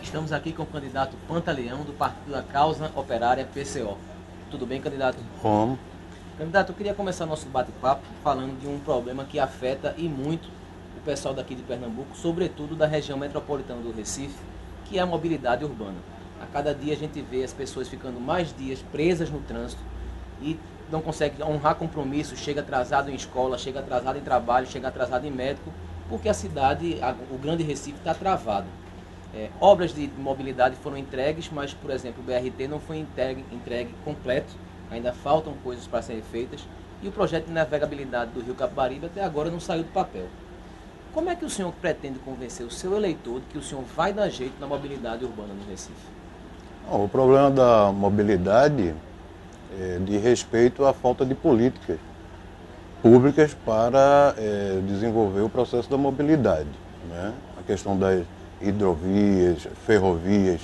Estamos aqui com o candidato Pantaleão, do Partido da Causa Operária PCO. Tudo bem, candidato? Como? Candidato, eu queria começar nosso bate-papo falando de um problema que afeta e muito o pessoal daqui de Pernambuco, sobretudo da região metropolitana do Recife, que é a mobilidade urbana. A cada dia a gente vê as pessoas ficando mais dias presas no trânsito e não conseguem honrar compromissos, chega atrasado em escola, chega atrasado em trabalho, chega atrasado em médico, porque a cidade, o grande Recife, está travado. Obras de mobilidade foram entregues, mas, por exemplo, o BRT não foi entregue completo, ainda faltam coisas para serem feitas, e o projeto de navegabilidade do Rio Capibaribe até agora não saiu do papel. Como é que o senhor pretende convencer o seu eleitor de que o senhor vai dar jeito na mobilidade urbana no Recife? O problema da mobilidade diz respeito à falta de políticas públicas para desenvolver o processo da mobilidade, né? A questão das hidrovias, ferrovias,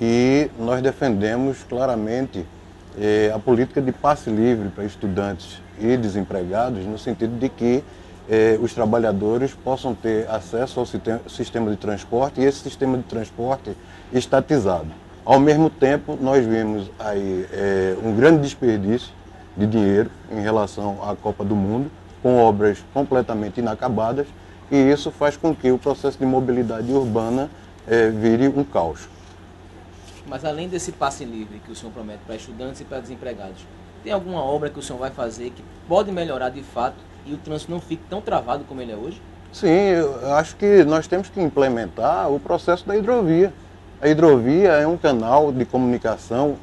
e nós defendemos claramente a política de passe livre para estudantes e desempregados, no sentido de que os trabalhadores possam ter acesso ao sistema de transporte, e esse sistema de transporte estatizado. Ao mesmo tempo, nós vimos aí um grande desperdício de dinheiro em relação à Copa do Mundo, com obras completamente inacabadas, e isso faz com que o processo de mobilidade urbana vire um caos. Mas além desse passe livre que o senhor promete para estudantes e para desempregados, tem alguma obra que o senhor vai fazer que pode melhorar de fato e o trânsito não fique tão travado como ele é hoje? Sim, eu acho que nós temos que implementar o processo da hidrovia. A hidrovia é um canal de comunicação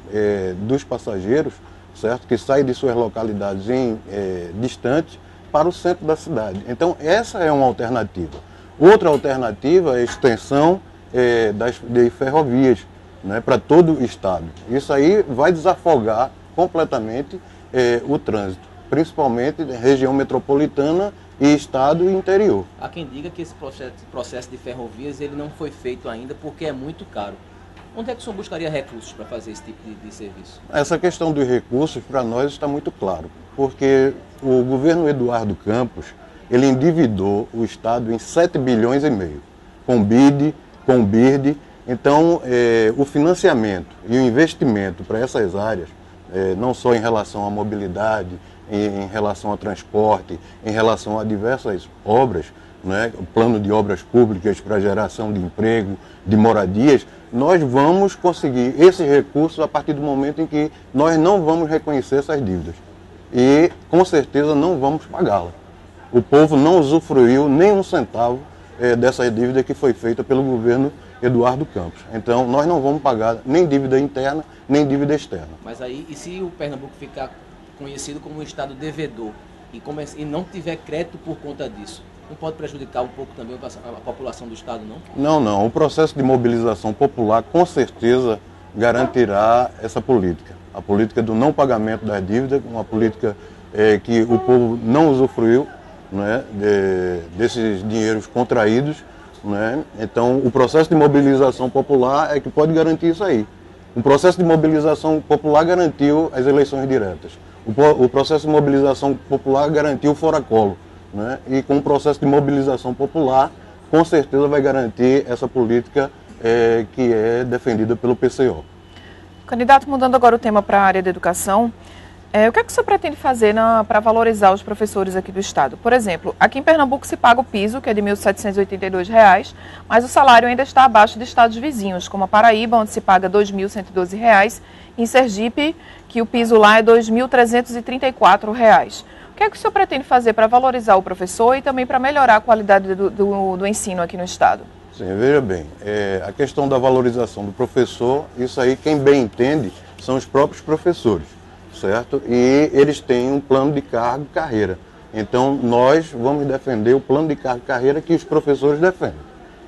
dos passageiros, certo? Que sai de suas localidades distantes para o centro da cidade. Então, essa é uma alternativa. Outra alternativa é a extensão de ferrovias, né, para todo o estado. Isso aí vai desafogar completamente o trânsito, principalmente na região metropolitana e estado e interior. Há quem diga que esse processo de ferrovias ele não foi feito ainda porque é muito caro. Onde é que o senhor buscaria recursos para fazer esse tipo de serviço? Essa questão dos recursos, para nós, está muito claro, porque o governo Eduardo Campos, ele endividou o estado em 7 bilhões e meio, com BID, com BIRD. Então, o financiamento e o investimento para essas áreas, não só em relação à mobilidade, em relação ao transporte, em relação a diversas obras, né, o plano de obras públicas para geração de emprego, de moradias, nós vamos conseguir esses recursos a partir do momento em que nós não vamos reconhecer essas dívidas. E, com certeza, não vamos pagá-las. O povo não usufruiu nem um centavo dessa dívida que foi feita pelo governo Eduardo Campos. Então, nós não vamos pagar nem dívida interna, nem dívida externa. Mas aí, e se o Pernambuco ficar conhecido como um estado devedor e não tiver crédito por conta disso, não pode prejudicar um pouco também a população do estado, não? Não, não. O processo de mobilização popular, com certeza, garantirá essa política. A política do não pagamento das dívidas, uma política que o povo não usufruiu, né, desses dinheiros contraídos, né? Então, o processo de mobilização popular é que pode garantir isso aí. O processo de mobilização popular garantiu as eleições diretas. O processo de mobilização popular garantiu o fora-colo, né? E com o processo de mobilização popular, com certeza vai garantir essa política que é defendida pelo PCO. Candidato, mudando agora o tema para a área da educação, o que é que o senhor pretende fazer para valorizar os professores aqui do estado? Por exemplo, aqui em Pernambuco se paga o piso, que é de R$ 1.782, mas o salário ainda está abaixo de estados vizinhos, como a Paraíba, onde se paga R$ 2.112, e em Sergipe, que o piso lá é R$ 2.334. O que é que o senhor pretende fazer para valorizar o professor e também para melhorar a qualidade do ensino aqui no estado? Sim, veja bem, a questão da valorização do professor, isso aí quem bem entende são os próprios professores, certo? E eles têm um plano de cargo e carreira. Então, nós vamos defender o plano de cargo e carreira que os professores defendem,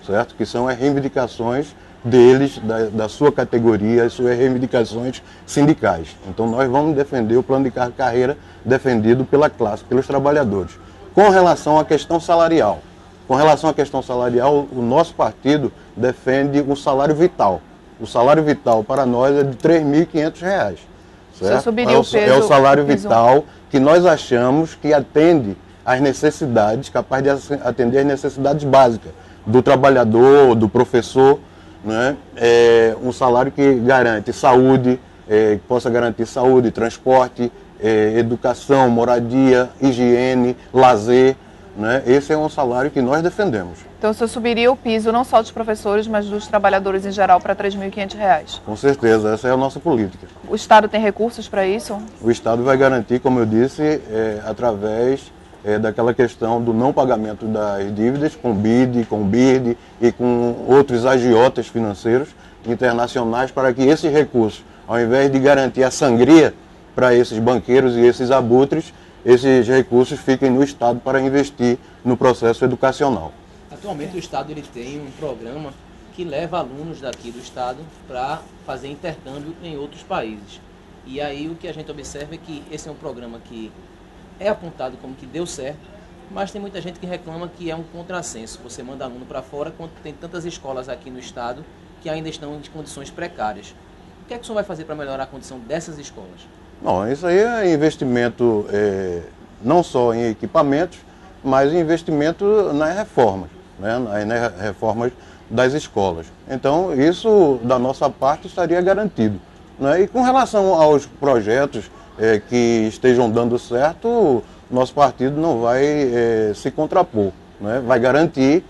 certo? Que são as reivindicações deles, da sua categoria, as suas reivindicações sindicais. Então, nós vamos defender o plano de cargo e carreira defendido pela classe, pelos trabalhadores. Com relação à questão salarial, o nosso partido defende o salário vital. O salário vital para nós é de R$ 3.500. Certo? É o salário vital que nós achamos que atende às necessidades, capaz de atender às necessidades básicas do trabalhador, do professor, né? Um salário que garante saúde, que possa garantir saúde, transporte, educação, moradia, higiene, lazer, né? Esse é um salário que nós defendemos. Então, o senhor subiria o piso não só dos professores, mas dos trabalhadores em geral para R$ 3.500? Com certeza, essa é a nossa política. O Estado tem recursos para isso? O Estado vai garantir, como eu disse, através daquela questão do não pagamento das dívidas com BID, com BIRD e com outros agiotas financeiros internacionais, para que esses recursos, ao invés de garantir a sangria para esses banqueiros e esses abutres, esses recursos fiquem no Estado para investir no processo educacional. Atualmente o Estado ele tem um programa que leva alunos daqui do Estado para fazer intercâmbio em outros países. E aí o que a gente observa é que esse é um programa que é apontado como que deu certo, mas tem muita gente que reclama que é um contrassenso. Você manda aluno para fora quando tem tantas escolas aqui no Estado que ainda estão em condições precárias. O que é que o senhor vai fazer para melhorar a condição dessas escolas? Não, isso aí é investimento não só em equipamentos, mas investimento nas reformas, né? Nas reformas das escolas. Então, isso da nossa parte estaria garantido, né? E com relação aos projetos que estejam dando certo, nosso partido não vai se contrapor, né? Vai garantir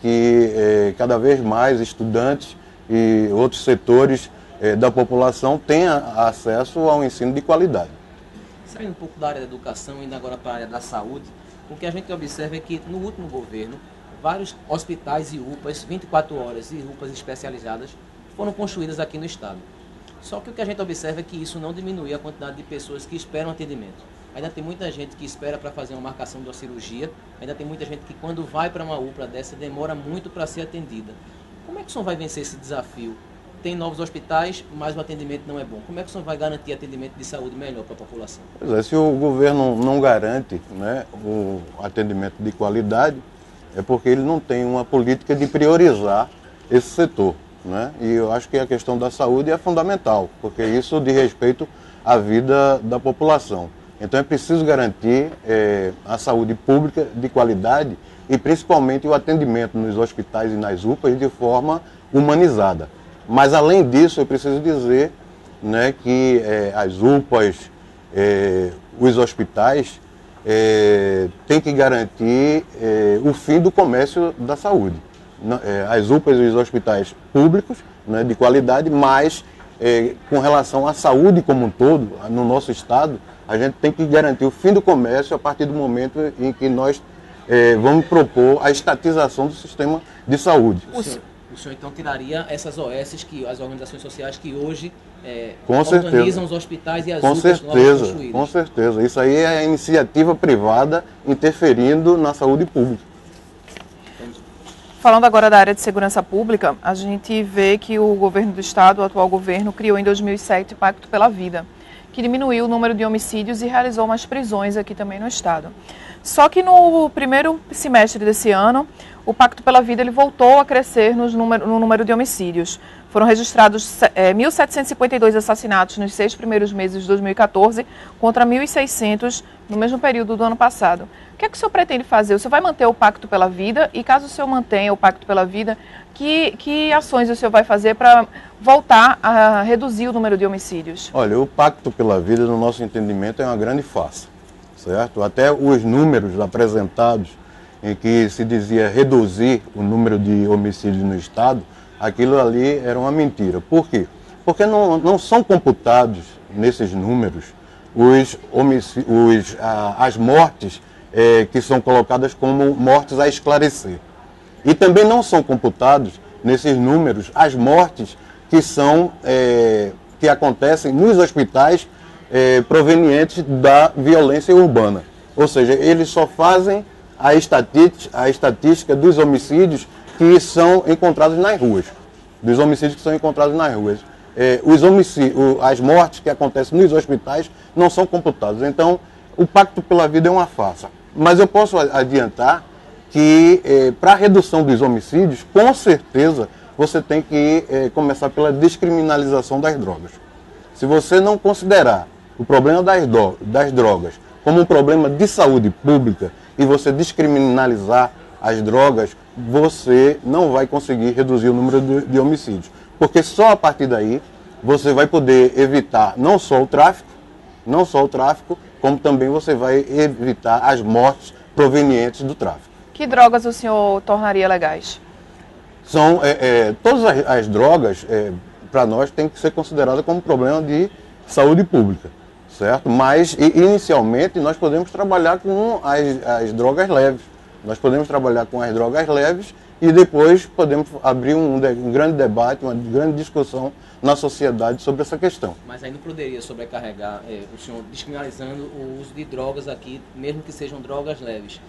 que cada vez mais estudantes e outros setores da população tenha acesso ao ensino de qualidade. Saindo um pouco da área da educação, indo agora para a área da saúde, o que a gente observa é que no último governo, vários hospitais e UPAs, 24 horas e UPAs especializadas, foram construídas aqui no Estado. Só que o que a gente observa é que isso não diminui a quantidade de pessoas que esperam atendimento. Ainda tem muita gente que espera para fazer uma marcação de uma cirurgia, ainda tem muita gente que quando vai para uma UPA dessa demora muito para ser atendida. Como é que o senhor vai vencer esse desafio? Tem novos hospitais, mas o atendimento não é bom. Como é que o senhor vai garantir atendimento de saúde melhor para a população? Pois é, se o governo não garante, né, o atendimento de qualidade, é porque ele não tem uma política de priorizar esse setor, né? E eu acho que a questão da saúde é fundamental, porque isso diz respeito à vida da população. Então é preciso garantir a saúde pública de qualidade e principalmente o atendimento nos hospitais e nas UPAs de forma humanizada. Mas além disso, eu preciso dizer, né, que as UPAs, os hospitais, têm que garantir o fim do comércio da saúde. As UPAs e os hospitais públicos, né, de qualidade, mas com relação à saúde como um todo, no nosso estado, a gente tem que garantir o fim do comércio a partir do momento em que nós vamos propor a estatização do sistema de saúde. O senhor então tiraria essas OS, as organizações sociais que hoje organizam certeza. Os hospitais e as com UPAs certeza, construídas? Com certeza. Isso aí é a iniciativa privada interferindo na saúde pública. Falando agora da área de segurança pública, a gente vê que o governo do estado, o atual governo, criou em 2007 o Pacto pela Vida, que diminuiu o número de homicídios e realizou umas prisões aqui também no estado. Só que no primeiro semestre desse ano, o Pacto pela Vida ele voltou a crescer no número de homicídios. Foram registrados 1.752 assassinatos nos 6 primeiros meses de 2014, contra 1.600 no mesmo período do ano passado. O que é que o senhor pretende fazer? O senhor vai manter o Pacto pela Vida? E caso o senhor mantenha o Pacto pela Vida, que ações o senhor vai fazer para voltar a reduzir o número de homicídios? Olha, o Pacto pela Vida, no nosso entendimento, é uma grande farsa, certo? Até os números apresentados em que se dizia reduzir o número de homicídios no estado, aquilo ali era uma mentira. Por quê? Porque não são computados nesses números as mortes que são colocadas como mortes a esclarecer. E também não são computados nesses números as mortes que acontecem nos hospitais provenientes da violência urbana. Ou seja, eles só fazem a estatística dos homicídios que são encontrados nas ruas. Dos homicídios que são encontrados nas ruas. As mortes que acontecem nos hospitais não são computadas. Então, o Pacto pela Vida é uma farsa. Mas eu posso adiantar que, para a redução dos homicídios, com certeza, você tem que começar pela descriminalização das drogas. Se você não considerar o problema das drogas como um problema de saúde pública e você descriminalizar as drogas você não vai conseguir reduzir o número de homicídios. Porque só a partir daí você vai poder evitar não só o tráfico, como também você vai evitar as mortes provenientes do tráfico. Que drogas o senhor tornaria legais? São, todas as drogas, para nós, tem que ser considerada como problema de saúde pública, certo? Mas, inicialmente, nós podemos trabalhar com as drogas leves. Nós podemos trabalhar com as drogas leves e depois podemos abrir um grande debate, uma grande discussão na sociedade sobre essa questão. Mas aí não poderia sobrecarregar o senhor descriminalizando o uso de drogas aqui, mesmo que sejam drogas leves.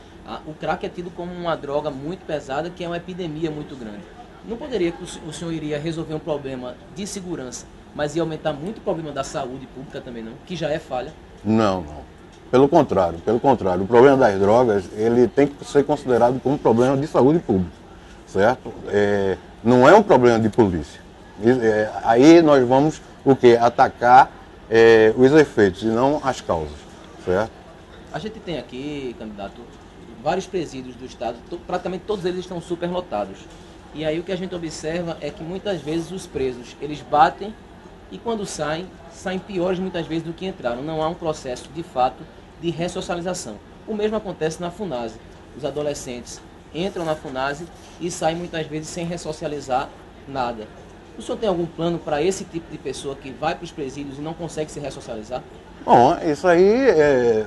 O crack é tido como uma droga muito pesada, que é uma epidemia muito grande. Não poderia que o senhor iria resolver um problema de segurança, mas ia aumentar muito o problema da saúde pública também, não? Que já é falha. Não. Pelo contrário. O problema das drogas, ele tem que ser considerado como um problema de saúde pública, certo? Não é um problema de polícia. Aí nós vamos atacar os efeitos e não as causas, certo? A gente tem aqui, candidato, vários presídios do estado, praticamente todos eles estão superlotados. E aí o que a gente observa é que muitas vezes os presos, eles batem e quando saem piores muitas vezes do que entraram. Não há um processo, de fato, de ressocialização. O mesmo acontece na FUNASE. Os adolescentes entram na FUNASE e saem muitas vezes sem ressocializar nada. O senhor tem algum plano para esse tipo de pessoa que vai para os presídios e não consegue se ressocializar? Bom, isso aí,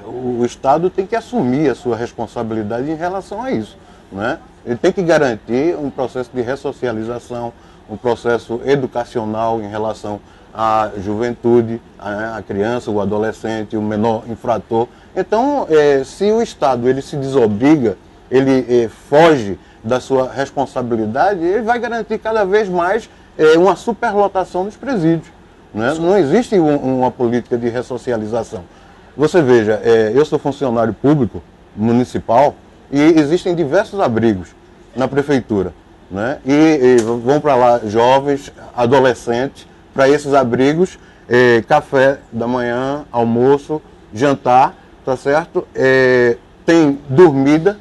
o Estado tem que assumir a sua responsabilidade em relação a isso, né? Ele tem que garantir um processo de ressocialização, um processo educacional em relação à juventude, à criança, o adolescente, o menor infrator. Então, se o Estado ele se desobriga, ele foge da sua responsabilidade, ele vai garantir cada vez mais uma superlotação dos presídios. Né? Não existe uma política de ressocialização. Você veja, eu sou funcionário público municipal e existem diversos abrigos na prefeitura. Né? E vão para lá jovens, adolescentes, para esses abrigos, café da manhã, almoço, jantar, tá certo? Tem dormida,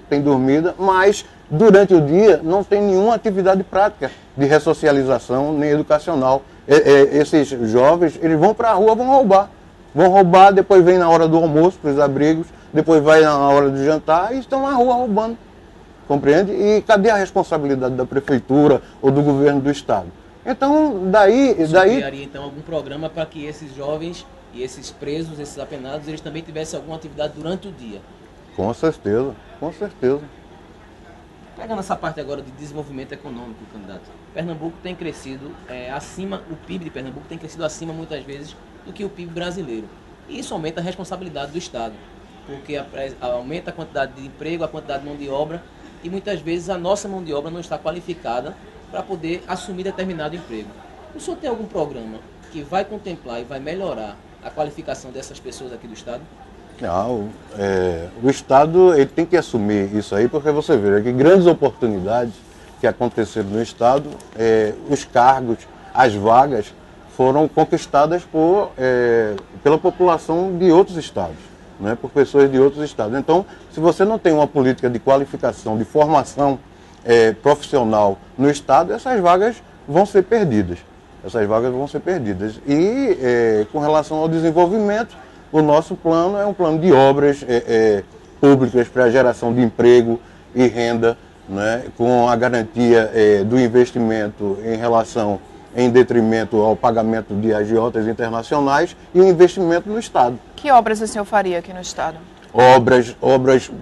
mas durante o dia não tem nenhuma atividade prática de ressocialização nem educacional. Esses jovens, eles vão para a rua, vão roubar, depois vem na hora do almoço para os abrigos, depois vai na hora do jantar e estão na rua roubando, compreende? E cadê a responsabilidade da prefeitura ou do governo do estado? Então, daí... criaria então algum programa para que esses jovens e esses presos, esses apenados, eles também tivessem alguma atividade durante o dia? Com certeza. Pegando essa parte agora de desenvolvimento econômico, candidato, Pernambuco tem crescido acima, o PIB de Pernambuco tem crescido acima muitas vezes do que o PIB brasileiro. E isso aumenta a responsabilidade do Estado, porque aumenta a quantidade de emprego, a quantidade de mão de obra, e muitas vezes a nossa mão de obra não está qualificada para poder assumir determinado emprego. O senhor tem algum programa que vai contemplar e vai melhorar a qualificação dessas pessoas aqui do Estado? O Estado ele tem que assumir isso aí, porque você vê que grandes oportunidades que aconteceram no Estado, os cargos, as vagas foram conquistadas pela população de outros estados, né, por pessoas de outros estados. Então, se você não tem uma política de qualificação, de formação profissional no Estado, essas vagas vão ser perdidas. E com relação ao desenvolvimento, o nosso plano é um plano de obras públicas para geração de emprego e renda, né, com a garantia do investimento em detrimento ao pagamento de agiotas internacionais e o investimento no Estado. Que obras o senhor faria aqui no Estado? Obras,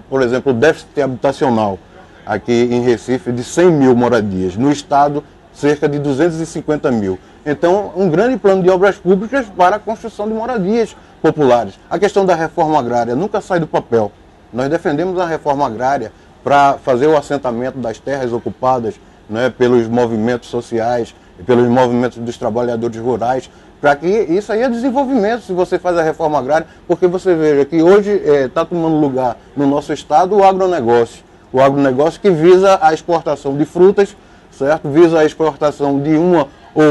por exemplo, o déficit habitacional aqui em Recife de 100 mil moradias, no Estado cerca de 250 mil. Então, um grande plano de obras públicas para a construção de moradias populares. A questão da reforma agrária nunca sai do papel. Nós defendemos a reforma agrária para fazer o assentamento das terras ocupadas, né, pelos movimentos sociais, pelos movimentos dos trabalhadores rurais, para que isso aí é desenvolvimento, se você faz a reforma agrária, porque você veja que hoje está tomando lugar no nosso estado o agronegócio que visa a exportação de frutas, certo? Visa a exportação de um ou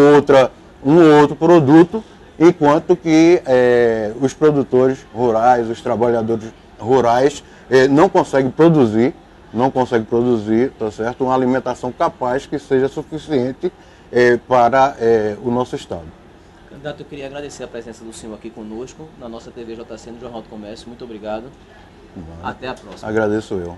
outro produto, enquanto que os produtores rurais, os trabalhadores rurais não conseguem produzir, não consegue produzir, tá certo, uma alimentação capaz que seja suficiente para o nosso estado. Candidato, eu queria agradecer a presença do senhor aqui conosco, na nossa TV JC, no Jornal do Comércio. Muito obrigado. Até a próxima. Agradeço eu.